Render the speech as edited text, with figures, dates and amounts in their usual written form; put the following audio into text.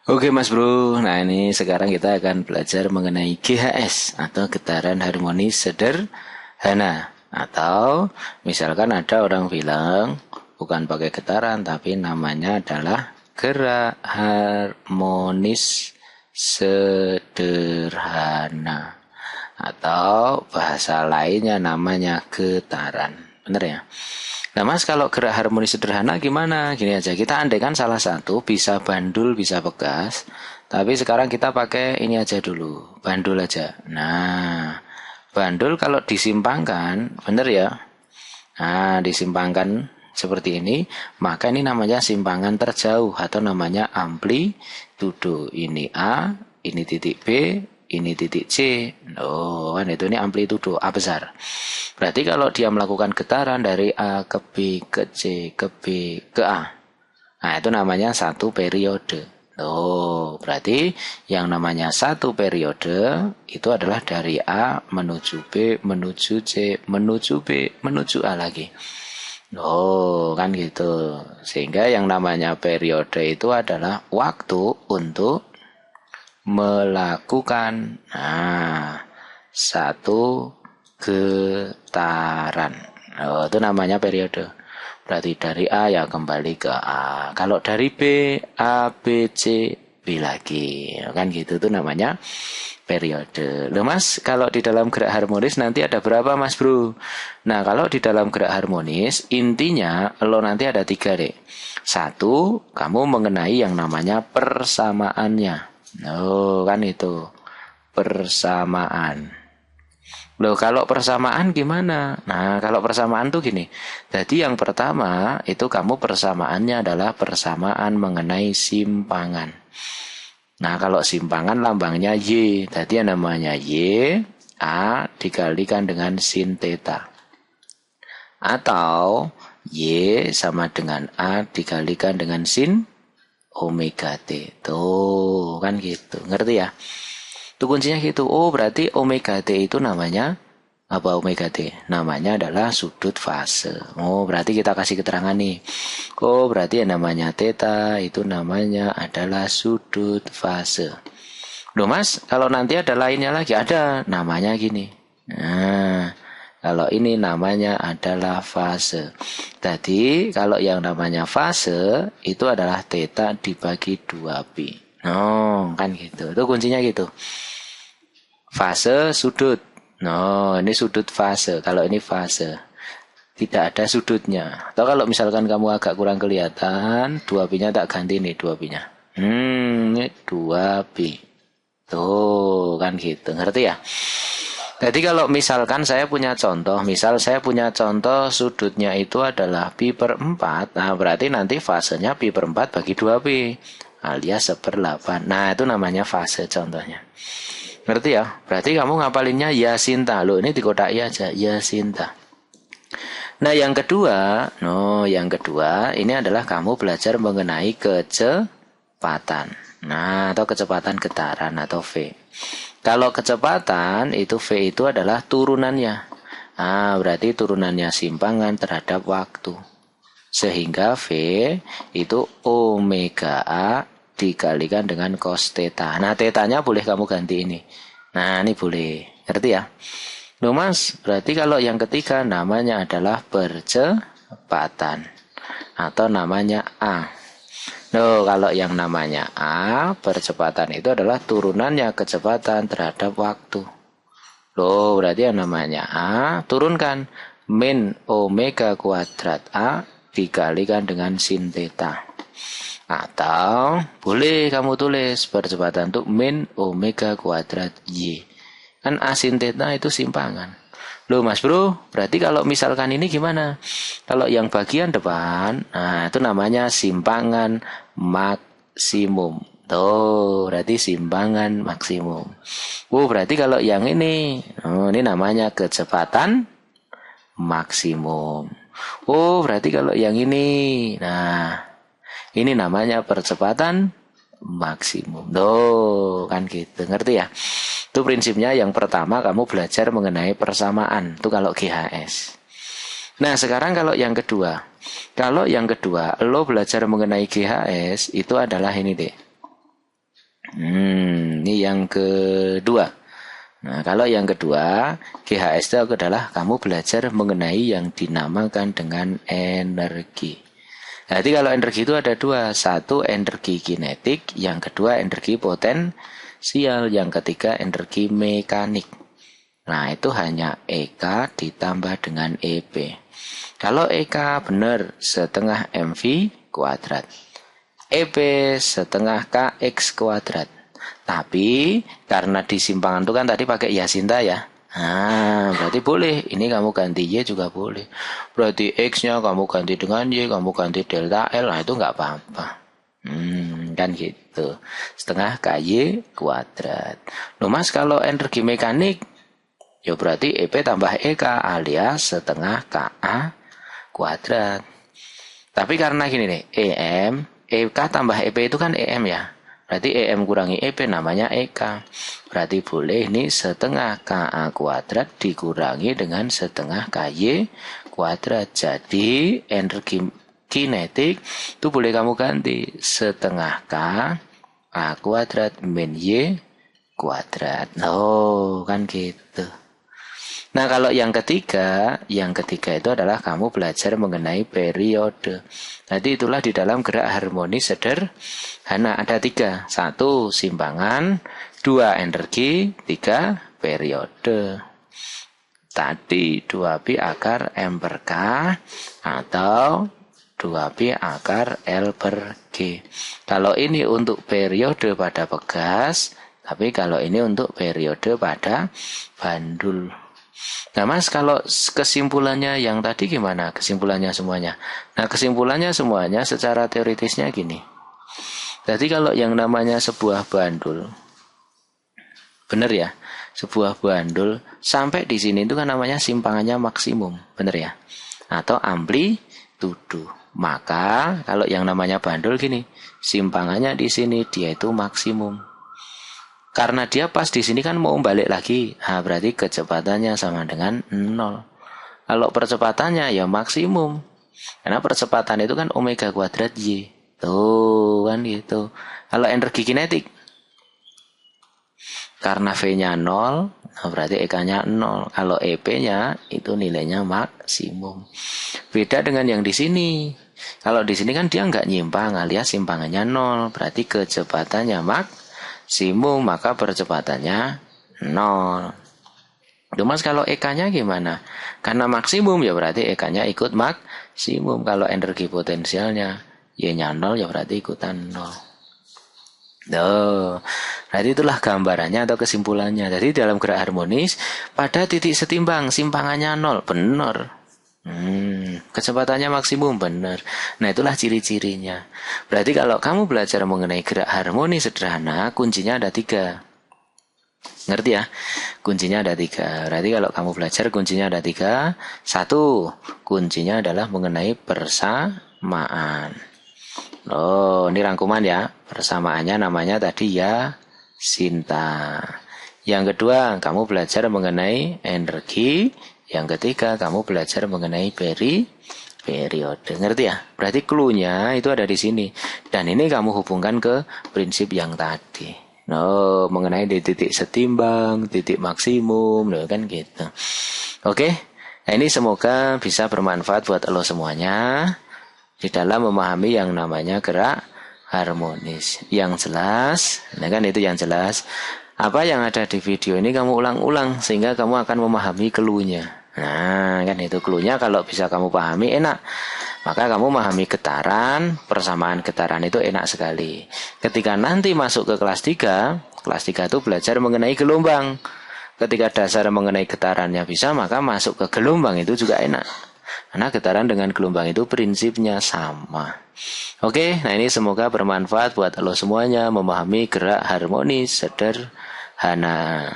Oke Mas Bro, nah ini sekarang kita akan belajar mengenai GHS atau getaran harmonis sederhana. Atau misalkan ada orang bilang bukan pakai getaran tapi namanya adalah gerak harmonis sederhana. Atau bahasa lainnya namanya getaran. Bener ya? Nah Mas kalau gerak harmonis sederhana gimana? Gini aja, kita andaikan salah satu bisa bandul bisa pegas. Tapi sekarang kita pakai ini aja dulu, bandul aja. Nah, bandul kalau disimpangkan, bener ya? Nah, disimpangkan seperti ini, maka ini namanya simpangan terjauh atau namanya amplitudo. Ini A, ini titik B, ini titik C. Oh, kan itu ini amplitudo A besar. Berarti kalau dia melakukan getaran dari A ke B ke C ke B ke A. Nah, itu namanya satu periode. Oh, berarti yang namanya satu periode itu adalah dari A menuju B, menuju C, menuju B, menuju A lagi. Oh, kan gitu. Sehingga yang namanya periode itu adalah waktu untuk melakukan satu getaran. Oh, itu namanya periode. Berarti dari A ya kembali ke A. Kalau dari B, A, B, C, B lagi. Kan gitu itu namanya periode. Loh Mas, kalau di dalam gerak harmonis nanti ada berapa Mas Bro? Nah, kalau di dalam gerak harmonis, intinya lo nanti ada 3 deh. 1, kamu mengenai yang namanya persamaannya. Oh, kan itu. Persamaan. Loh, kalau persamaan gimana? Nah, kalau persamaan tuh gini. Jadi yang pertama, itu kamu persamaannya adalah persamaan mengenai simpangan. Nah, kalau simpangan lambangnya Y. Jadi yang namanya Y, A dikalikan dengan sin theta. Atau Y sama dengan A dikalikan dengan sin omega T. Tuh, kan gitu. Ngerti ya? Itu kuncinya gitu. Oh, berarti omega T itu namanya apa omega T? Namanya adalah sudut fase. Oh, berarti kita kasih keterangan nih. Oh, berarti yang namanya theta itu namanya adalah sudut fase. Loh Mas, kalau nanti ada lainnya lagi ada namanya gini. Nah, kalau ini namanya adalah fase. Jadi, kalau yang namanya fase itu adalah theta dibagi 2pi. Oh, kan gitu. Itu kuncinya gitu. Fase sudut. No, ini sudut fase. Kalau ini fase. Tidak ada sudutnya. Atau kalau misalkan kamu agak kurang kelihatan, 2pi-nya tak ganti nih 2pi-nya. Ini 2pi. Tuh, kan gitu. Ngerti ya? Jadi kalau misalkan saya punya contoh, misal saya punya contoh sudutnya itu adalah pi per 4, nah berarti nanti fasenya pi per 4 bagi 2pi, alias 1/8. Nah itu namanya fase contohnya. Ngerti ya? Berarti kamu ngapalinnya ya sinta. Loh ini dikodai aja, ya sinta. Nah yang kedua, ini adalah kamu belajar mengenai kecepatan. Nah atau kecepatan getaran atau V. Kalau kecepatan itu V itu adalah turunannya. Berarti turunannya simpangan terhadap waktu. Sehingga V itu omega A dikalikan dengan cos theta. Nah, theta-nya boleh kamu ganti ini. Nah, ini boleh. Ngerti ya? Loh Mas, berarti kalau yang ketiga namanya adalah percepatan. Atau namanya A. Loh, kalau yang namanya A, percepatan itu adalah turunannya kecepatan terhadap waktu. Loh, berarti yang namanya A, turunkan min omega kuadrat A dikalikan dengan sin theta. Atau boleh kamu tulis percepatan untuk min omega kuadrat Y. Kan A sin theta itu simpangan. Loh Mas Bro, berarti kalau misalkan ini gimana? Kalau yang bagian depan, nah itu namanya simpangan maksimum. Tuh, berarti simpangan maksimum. Berarti kalau yang ini namanya kecepatan maksimum. Berarti kalau yang ini, nah ini namanya percepatan maksimum. Tuh, kan gitu. Ngerti ya? Itu prinsipnya yang pertama kamu belajar mengenai persamaan. Itu kalau GHS. Nah, sekarang kalau yang kedua. Kalau yang kedua, lo belajar mengenai GHS itu adalah ini deh. Ini yang kedua. Nah, kalau yang kedua, GHS itu adalah kamu belajar mengenai yang dinamakan dengan energi. Jadi kalau energi itu ada dua. Satu energi kinetik, yang kedua energi potensial, yang ketiga energi mekanik. Nah, itu hanya EK ditambah dengan EP. Kalau EK benar setengah MV kuadrat. EP setengah KX kuadrat. Tapi karena di simpangan itu kan tadi pakai Yasinta ya. Nah, berarti boleh. Ini kamu ganti Y juga boleh. Berarti X-nya kamu ganti dengan Y, kamu ganti delta L. Nah, itu nggak apa-apa. Kan gitu. Setengah KY kuadrat. Loh mas, kalau energi mekanik, ya berarti EP tambah EK alias setengah KA kuadrat. Tapi karena gini nih, EK tambah EP itu kan EM ya. Berarti EM kurangi EP namanya EK. Berarti boleh ini setengah KA kuadrat dikurangi dengan setengah KY kuadrat. Jadi energi kinetik itu boleh kamu ganti setengah K A kuadrat min Y kuadrat. Oh, kan gitu. Nah, kalau yang ketiga itu adalah kamu belajar mengenai periode. Jadi itulah di dalam gerak harmonis sederhana ada 3. 1 simpangan, 2 energi, 3 periode. Tadi 2pi akar M per K atau 2pi akar L per G. Kalau ini untuk periode pada pegas, tapi kalau ini untuk periode pada bandul. Nah mas, kalau kesimpulannya yang tadi gimana? Kesimpulannya semuanya. Nah kesimpulannya semuanya secara teoritisnya gini. Jadi kalau yang namanya sebuah bandul, benar ya? Sebuah bandul sampai di sini itu kan namanya simpangannya maksimum, benar ya? Atau amplitudo. Maka kalau yang namanya bandul gini, simpangannya di sini dia itu maksimum. Karena dia pas di sini kan mau balik lagi, nah, berarti kecepatannya sama dengan 0. Kalau percepatannya ya maksimum. Karena percepatan itu kan omega kuadrat Y. Tuh kan gitu. Kalau energi kinetik, karena V-nya 0, nah berarti EK-nya 0. Kalau EP-nya itu nilainya maksimum. Beda dengan yang di sini. Kalau di sini kan dia nggak nyimpang alias simpangannya 0. Berarti kecepatannya maksimum, maka percepatannya 0. Mas kalau EK-nya gimana? Karena maksimum ya berarti EK-nya ikut maksimum. Kalau energi potensialnya Y-nya 0 ya berarti ikutan 0. Berarti itulah gambarannya atau kesimpulannya. Jadi dalam gerak harmonis pada titik setimbang simpangannya 0, benar. Kecepatannya maksimum, benar. Nah itulah ciri-cirinya. Berarti kalau kamu belajar mengenai gerak harmonis sederhana, kuncinya ada 3. Ngerti ya? Kuncinya ada 3. Berarti kalau kamu belajar kuncinya ada 3. 1, kuncinya adalah mengenai persamaan. Oh, ini rangkuman ya. Persamaannya namanya tadi ya Sinta. Yang kedua, kamu belajar mengenai energi. Yang ketiga, kamu belajar mengenai periode. Ngerti ya? Berarti clue-nya itu ada di sini. Dan ini kamu hubungkan ke prinsip yang tadi. Mengenai di titik setimbang, titik maksimum, kan gitu. Oke, nah ini semoga bisa bermanfaat buat lo semuanya di dalam memahami yang namanya gerak harmonis. Yang jelas, nah kan itu yang jelas. Apa yang ada di video ini kamu ulang-ulang sehingga kamu akan memahami clue-nya. Nah, kan itu clue-nya kalau bisa kamu pahami enak. Maka kamu memahami getaran, persamaan getaran itu enak sekali. Ketika nanti masuk ke kelas 3 itu belajar mengenai gelombang. Ketika dasar mengenai getarannya bisa, maka masuk ke gelombang itu juga enak. Karena getaran dengan gelombang itu prinsipnya sama. Oke, nah ini semoga bermanfaat buat lo semuanya memahami gerak harmonis sederhana.